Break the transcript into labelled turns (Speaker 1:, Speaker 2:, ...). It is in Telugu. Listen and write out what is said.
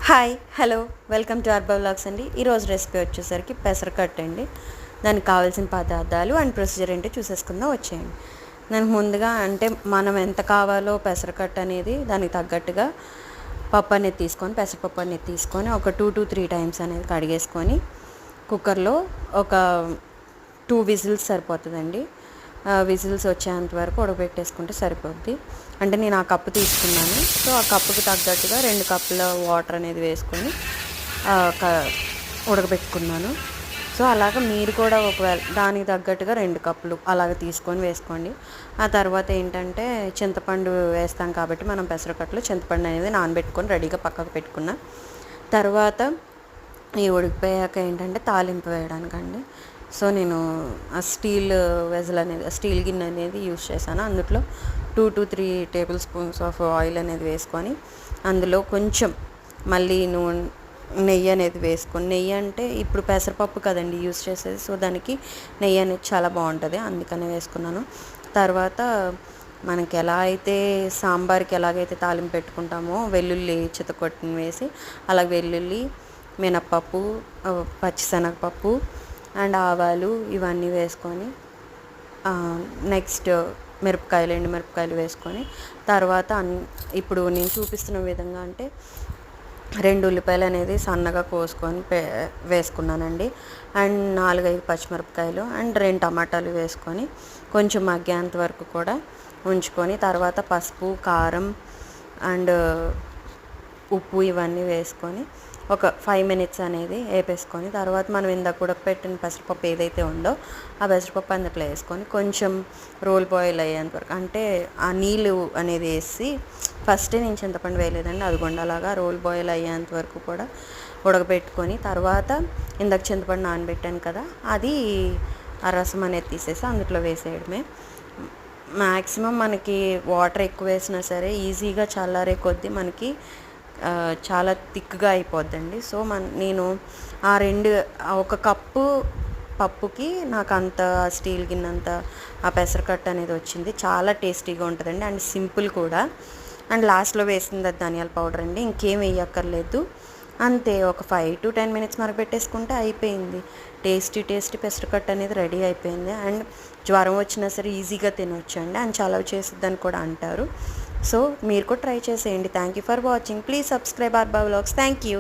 Speaker 1: Hi hello welcome to Arba vlogs అండి. ఈరోజు రెసిపీ వచ్చేసరికి పెసరకట్టు అండి. దానికి కావాల్సిన పదార్థాలు అండ్ ప్రొసీజర్ ఏంటో చూసేసుకుందాం వచ్చేయండి. దానికి ముందుగా అంటే మనం ఎంత కావాలో పెసరకట్టు అనేది దానికి తగ్గట్టుగా పప్పు అనేది తీసుకొని పెసరపప్పు అనేది తీసుకొని ఒక 2 to 3 టైమ్స్ అనేది కడిగేసుకొని కుక్కర్లో ఒక 2 విజిల్స్ సరిపోతుందండి. విజిల్స్ వచ్చేంత వరకు ఉడకబెట్టేసుకుంటే సరిపోద్ది. అంటే నేను ఆ కప్పు తీసుకున్నాను, సో ఆ కప్పుకి తగ్గట్టుగా 2 కప్పుల వాటర్ అనేది వేసుకొని ఉడకబెట్టుకున్నాను. సో అలాగ మీరు కూడా ఒకవేళ దానికి తగ్గట్టుగా 2 కప్పులు అలాగ తీసుకొని వేసుకోండి. ఆ తర్వాత ఏంటంటే చింతపండు వేస్తాం కాబట్టి మనం పెసరకట్టులో చింతపండు అనేది నానబెట్టుకొని రెడీగా పక్కకు పెట్టుకున్న తర్వాత ఈ ఉడికిపోయాక ఏంటంటే తాలింపు వేయడానికండి. సో నేను ఆ స్టీల్ వెజల్ అనేది స్టీల్ గిన్నె అనేది యూజ్ చేశాను. అందులో 2 to 3 table spoons of oil అనేది వేసుకొని అందులో కొంచెం మళ్ళీ నెయ్యి అనేది వేసుకొని, నెయ్యి అంటే ఇప్పుడు పెసరపప్పు కదండి యూజ్ చేసేది, సో దానికి నెయ్యి అనేది చాలా బాగుంటుంది, అందుకనే వేసుకున్నాను. తర్వాత మనకి ఎలా అయితే సాంబార్కి ఎలాగైతే తాలింపు పెట్టుకుంటామో వెల్లుల్లి చితకొట్టిన వేసి అలాగే వెల్లుల్లి, మినప్పప్పు, పచ్చిశనగపప్పు అండ్ ఆవాలు ఇవన్నీ వేసుకొని నెక్స్ట్ ఎండు మిరపకాయలు వేసుకొని తర్వాత ఇప్పుడు నేను చూపిస్తున్న విధంగా అంటే 2 ఉల్లిపాయలు అనేది సన్నగా కోసుకొని వేసుకున్నానండి. అండ్ 4-5 పచ్చిమిరపకాయలు అండ్ 2 టమాటాలు వేసుకొని కొంచెం మగ్గేంత వరకు కూడా ఉంచుకొని తర్వాత పసుపు, కారం అండ్ ఉప్పు ఇవన్నీ వేసుకొని ఒక 5 minutes అనేది వేపేసుకొని తర్వాత మనం ఇందాక ఉడకపెట్టిన పెసరపప్పు ఏదైతే ఉందో ఆ పెసరపప్పు అందులో వేసుకొని కొంచెం రోల్ బాయిల్ అయ్యేంత వరకు, అంటే ఆ నీళ్ళు అనేది వేసి ఫస్టే నేను చింతపండు వేయలేదండి, అది అలాగా రోల్ బాయిల్ అయ్యేంత వరకు కూడా ఉడకబెట్టుకొని తర్వాత ఇందాక చింతపండు నానబెట్టాను కదా అది ఆ రసం అనేది తీసేసి అందులో వేసేయడమే. మ్యాక్సిమం మనకి వాటర్ ఎక్కువ వేసినా సరే ఈజీగా చల్లారే కొద్దీ మనకి చాలా థిక్గా అయిపోద్దండి. సో నేను ఒక కప్పు పప్పుకి నాకు అంత స్టీల్ గిన్నెంత ఆ పెసరకట్టు అనేది వచ్చింది. చాలా టేస్టీగా ఉంటుందండి అండ్ సింపుల్ కూడా. అండ్ లాస్ట్లో వేసింది ధనియాల పౌడర్ అండి, ఇంకేం వేయక్కర్లేదు, అంతే. ఒక 5 to 10 minutes మరగపెట్టేసుకుంటే అయిపోయింది. టేస్టీ పెసరకట్టు అనేది రెడీ అయిపోయింది. అండ్ జ్వరం వచ్చినా సరే ఈజీగా తినొచ్చండి అండ్ చలవ చేసిద్దని కూడా అంటారు. సో మీరు కూడా ట్రై చేసేయండి. Thank you for watching. Please subscribe Arba vlogs. Thank you.